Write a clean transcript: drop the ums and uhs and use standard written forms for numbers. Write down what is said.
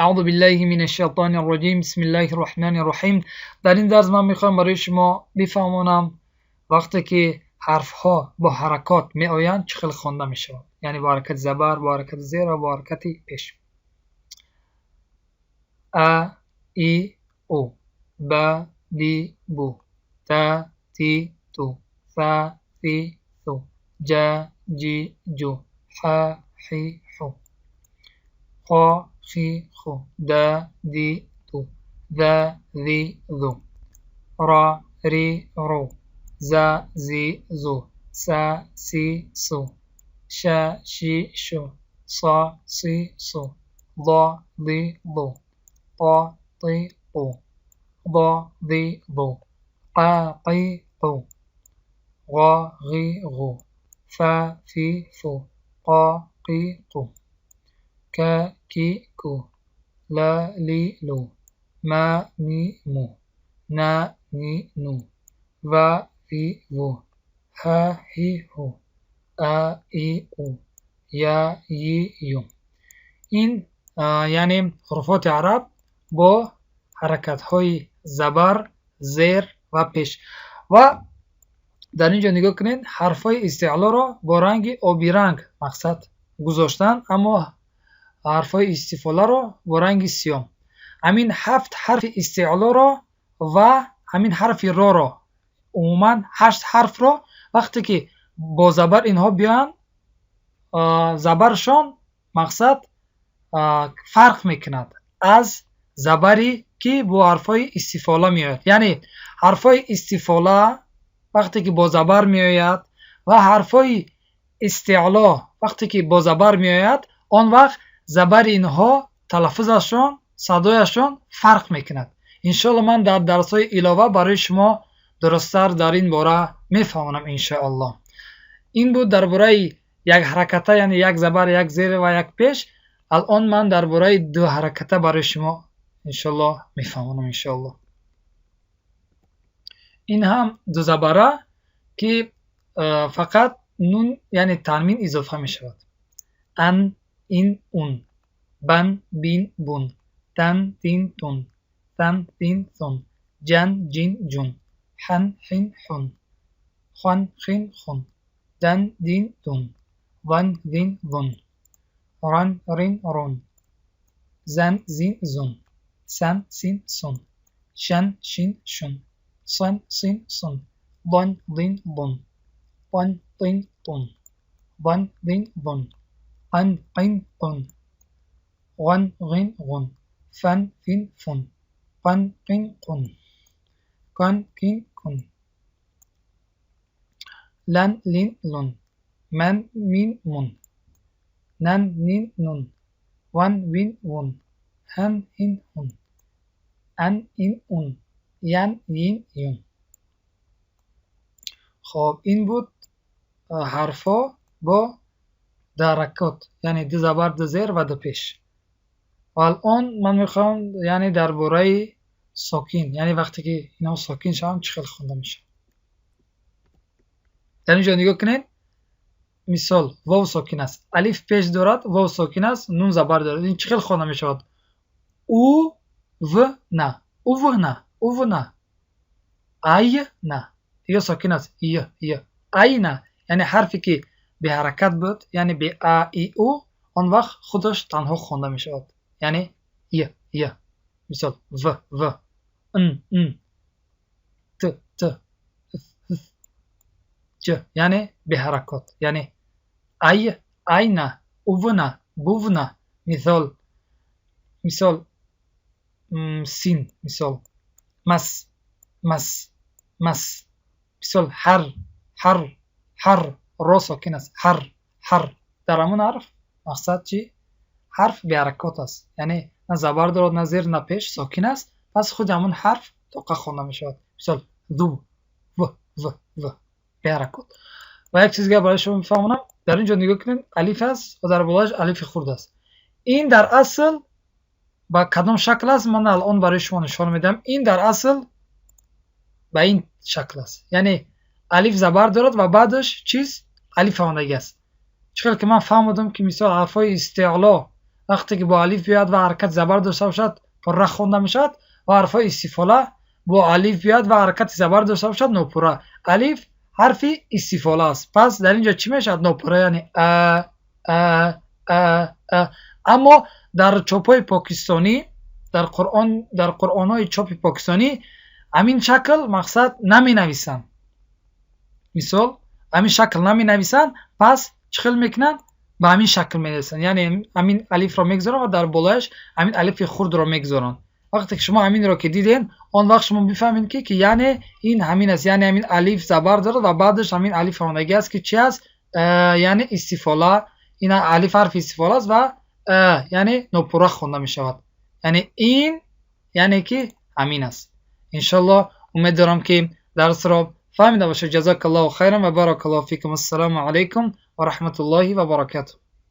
اعوذ بالله من الشیطان الرجیم بسم الله الرحمن الرحیم. در این درس من میخوام برای شما بفهمونم وقتی که حرف ها با حرکات می آیند چه خیلی خوانده می شود، یعنی با حرکت زبر، با حرکت زیر و با حرکت پیش. ا ای او، ب دی بو، ت تی تو، ث ثی ثو، ج جی جو، ح حی حو، ق خی خو، د دی دو، ذ ذی ذو، ر ری رو، ز زی زو، س سی سو، ش شی شو، ص صی صو، ض ضی ضو، ط طی طو، ض ضی ضو، ق قی قو، غ غی غو، ف فی فو، ق قی قو، ك كي كو، لا لي لو، ما مي مو، نا ني نو، و في و، ها هي هو، ا ای او، یا ی یو. این یعنی حروفات عرب با حرکت های زبر، زیر و پیش. و در اینجا نگاه کنید حرف های استعلا را با رنگ آبی رنگ مقصد گذاشتن، اما حرف های استفاله را با رنگ سیاه. همین 7 حرف استعلا را و همین حرف را عموما 8 حرف را وقتی که با زبر اینها بیان زبرشان مقصد فرق میکند از زبری که با حرف های استفاله میآید. یعنی حرف های استفاله وقتی که با زبر میآید و حرف های استعلا وقتی که با زبر میآید، آن وقت زبر اینها تلفظشان، صدایشان فرق میکند. انشاءالله من در درس های علاوه برای شما درست‌تر در این باره میفهمونم انشاءالله. این بود درباره یک حرکته، یعنی یک زبر، یک زیر و یک پیش. الان من درباره دو حرکته برای شما انشاءالله میفهمونم انشاءالله. این هم دو زبره که فقط نون یعنی تنوین اضافه می شود. ان این اون، بن بین بون، تن تین تون، ثن تین ثن، جن جین جون، حن حین حن، خن خین خن، دن دین دون، ون دین ون، رن رین رون، زن زین زون، سن سین سون، شن شین شون، صن صین صن، ضن ضین ضن، طن طین طن، ضن ضین ضن، قن قین قن، غن غن غن، فن فین فن، قن قین قن، کن کین کن، لن لین لن، من مین من، نن نین نون، ون وین ون، هن هین هن، ان این اون، ین یین یون. خب این بود حرفا با حرکات، یعنی دو زبر، دو زیر و دو پیش. و الان من میخوام یعنی درباره ساکین، یعنی وقتی که اینا ساکین شوند چه خیلی خونده میشه. در اینجا نگاه کنید. مثال واو ساکین است، الف پیش دارد، واو ساکین است، نون زبر دارد. این چه خیلی خونده میشود؟ او و نه، او و نه، او و نه، ای نه، دیگه ساکین است. ای ای نه، یعنی حرفی که به حرکت بود، یعنی به ا ای او، آن وقت خودش تنها خونده میشود، یعنی ی. مثال و ان ت ج، یعنی به حرکات، یعنی ای نه، او نه، بو نه. مثال سین، مثال مس مثال هر را ساکن است، هر در همون حرف مقصد چی؟ حرف به حرکات است، یعنی نه زبر دارد، نه زیر، نه پیش، ساکن است، پس خود همون حرف توقع خونده می شود. مثال ذو و به حرکات. و یک چیز دیگه برای شما میفهمونم. در اینجا نگاه کنید، الف است و در بالایش الف خرد است. این در اصل با کدام شکل است؟ من الان برای شما نشان میدم. این در اصل به این شکل است، یعنی الف زبر دارد و بعدش چیز الف خوانده است. چون که من فهمیدم که مثال حرفای استعلا وقتی که با الف بیاد و حرکت زبر داشته باشد پره خوانده میشد و حرف استفاله با الف بیاد و حرکت زبر داشته باشد نوپره. الف حرف استفاله است، پس در اینجا چی میشد؟ نوپره، یعنی اما در چاپای پاکستانی در قرآن های چاپ پاکستانی همین شکل مقصد نمی نویسن. مثال همین شکل نمی نویسن، پس چخل میکنن؟ به همین شکل می نویسن، یعنی همین الف را میگذارن و در بالایش همین الف خرد را میگذارن. وقتی که شما همین را که دیدین آن وقت شما بفهمین که یعنی این همین است، یعنی همین الف زبر داره و بعدش همین الف خوانندگی است که چی است؟ یعنی استفاله. این الف حرف استفاله است و یعنی نوپره خوانده می شود، یعنی این یعنی که همین است. انشالله امید دارم که درس را فهمیده باشه. جزاک الله خیرا و بارک الله فیکم. السلام علیکم و رحمت الله و برکاته.